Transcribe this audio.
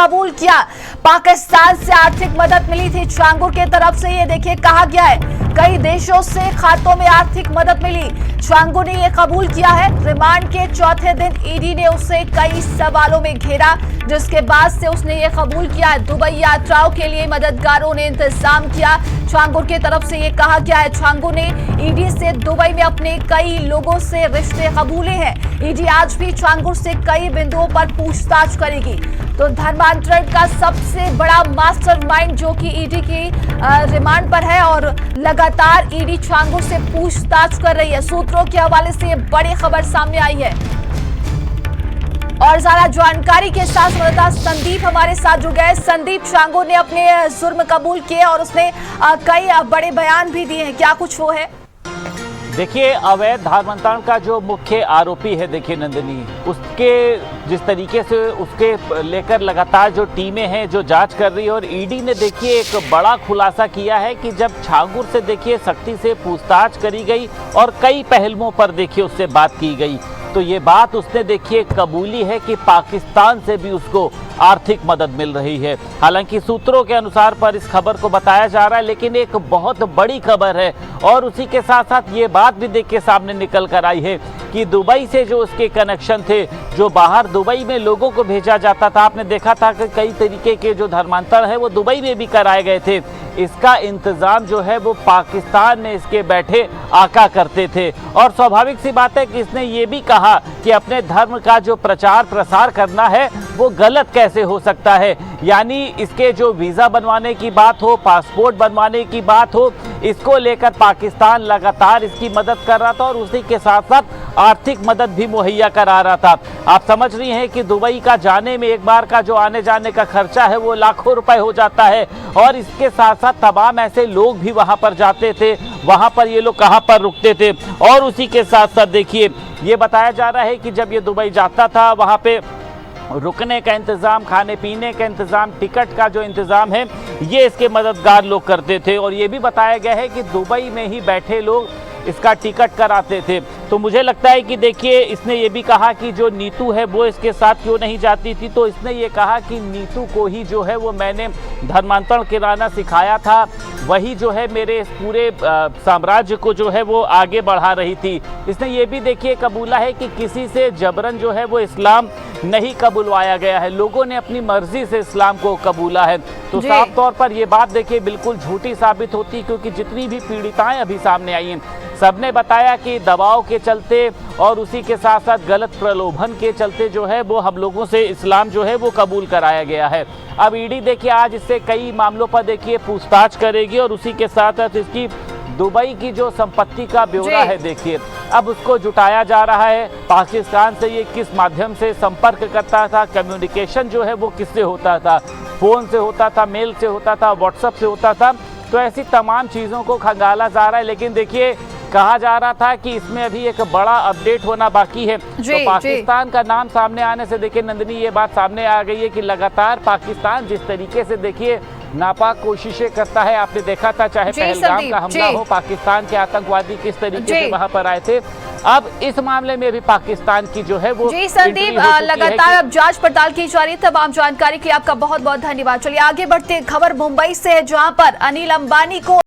कबूल किया। पाकिस्तान से आर्थिक मदद मिली थी छांगुर की तरफ से, ये देखिए कहा गया है कई देशों से खातों में आर्थिक मदद मिली। छांगुर ने यह कबूल किया है। रिमांड के चौथे दिन ईडी ने उसे कई सवालों में घेरा, जिसके बाद से उसने यह कबूल किया। दुबई यात्राओं के लिए मददगारों ने इंतजाम किया, छांगुर की तरफ से यह कहा गया है। छांगुर ने ईडी से दुबई में अपने कई लोगों से रिश्ते कबूले हैं। ईडी आज भी छांगुर से कई बिंदुओं पर पूछताछ करेगी। तो धर्मांतरण का सबसे बड़ा मास्टरमाइंड जो कि ईडी की रिमांड पर है और लगातार ईडी छांगुर से पूछताछ कर रही है। सूत्रों के हवाले से ये बड़ी खबर सामने आई है और ज्यादा जानकारी के साथ संवाददाता संदीप हमारे साथ जुड़ गए। संदीप, छांगुर ने अपने जुर्म कबूल किए और उसने कई बड़े बयान भी दिए हैं, क्या कुछ वो है? देखिए, अवैध धर्मांतरण का जो मुख्य आरोपी है, देखिए नंदिनी, उसके जिस तरीके से उसके लेकर लगातार जो टीमें हैं जो जांच कर रही है, और ईडी ने देखिए एक बड़ा खुलासा किया है कि जब छांगुर से देखिए सख्ती से पूछताछ करी गई और कई पहलुओं पर देखिए उससे बात की गई, तो ये बात उसने देखिए कबूली है कि पाकिस्तान से भी उसको आर्थिक मदद मिल रही है। हालांकि सूत्रों के अनुसार पर इस खबर को बताया जा रहा है, लेकिन एक बहुत बड़ी खबर है और उसी के साथ साथ ये बात भी देखिए सामने निकल कर आई है कि दुबई से जो उसके कनेक्शन थे, जो बाहर दुबई में लोगों को भेजा जाता था, आपने देखा था कि कई तरीके के जो धर्मांतर है वो दुबई में भी कराए गए थे। इसका इंतजाम जो है वो पाकिस्तान में इसके बैठे आका करते थे और स्वाभाविक सी बात है कि इसने ये भी कहा कि अपने धर्म का जो प्रचार प्रसार करना है वो गलत कैसे हो सकता है। यानी इसके जो वीज़ा बनवाने की बात हो, पासपोर्ट बनवाने की बात हो, इसको लेकर पाकिस्तान लगातार इसकी मदद कर रहा था और उसी के साथ साथ आर्थिक मदद भी मुहैया करा रहा था। आप समझ रही हैं कि दुबई का जाने में एक बार का जो आने जाने का खर्चा है वो लाखों रुपए हो जाता है और इसके साथ साथ तमाम ऐसे लोग भी वहां पर जाते थे, वहां पर ये लोग कहां पर रुकते थे। और उसी के साथ साथ देखिए ये बताया जा रहा है कि जब ये दुबई जाता था वहां पे रुकने का इंतज़ाम, खाने पीने का इंतज़ाम, टिकट का जो इंतज़ाम है ये इसके मददगार लोग करते थे। और ये भी बताया गया है कि दुबई में ही बैठे लोग इसका टिकट कराते थे। तो मुझे लगता है कि देखिए इसने ये भी कहा कि जो नीतू है वो इसके साथ क्यों नहीं जाती थी, तो इसने ये कहा कि नीतू को ही जो है वो मैंने धर्मांतरण कराना सिखाया था, वही जो है मेरे इस पूरे साम्राज्य को जो है वो आगे बढ़ा रही थी। इसने ये भी देखिए कबूला है कि किसी से जबरन जो है वो इस्लाम नहीं कबूलवाया गया है, लोगों ने अपनी मर्जी से इस्लाम को कबूला है। तो साफ तौर पर ये बात देखिए बिल्कुल झूठी साबित होती, क्योंकि जितनी भी पीड़िताएं अभी सामने आई हैं सबने बताया कि दबाव के चलते और उसी के साथ साथ गलत प्रलोभन के चलते जो है वो हम लोगों से इस्लाम जो है वो कबूल कराया गया है। अब ईडी देखिए आज इससे कई मामलों पर देखिए पूछताछ करेगी और उसी के साथ साथ इसकी दुबई की जो संपत्ति का ब्यौरा है देखिए अब उसको जुटाया जा रहा है। पाकिस्तान से ये किस माध्यम से संपर्क करता था, कम्युनिकेशन जो है वो किससे होता था, फ़ोन से होता था, मेल से होता था, व्हाट्सएप से होता था, तो ऐसी तमाम चीज़ों को खंगाला जा रहा है। लेकिन देखिए कहा जा रहा था कि इसमें अभी एक बड़ा अपडेट होना बाकी है। तो पाकिस्तान का नाम सामने आने से देखिए नंदिनी ये बात सामने आ गई है कि लगातार पाकिस्तान जिस तरीके से देखिए नापाक कोशिशें करता है, आपने देखा था चाहे पहलगाम का हमला हो, पाकिस्तान के आतंकवादी किस तरीके से वहां पर आए थे। अब इस मामले में भी पाकिस्तान की जो है वो संदीप लगातार अब जांच पड़ताल की जा रही है। तमाम जानकारी के लिए आपका बहुत बहुत धन्यवाद। चलिए आगे बढ़ते, खबर मुंबई से है जहां पर अनिल अंबानी को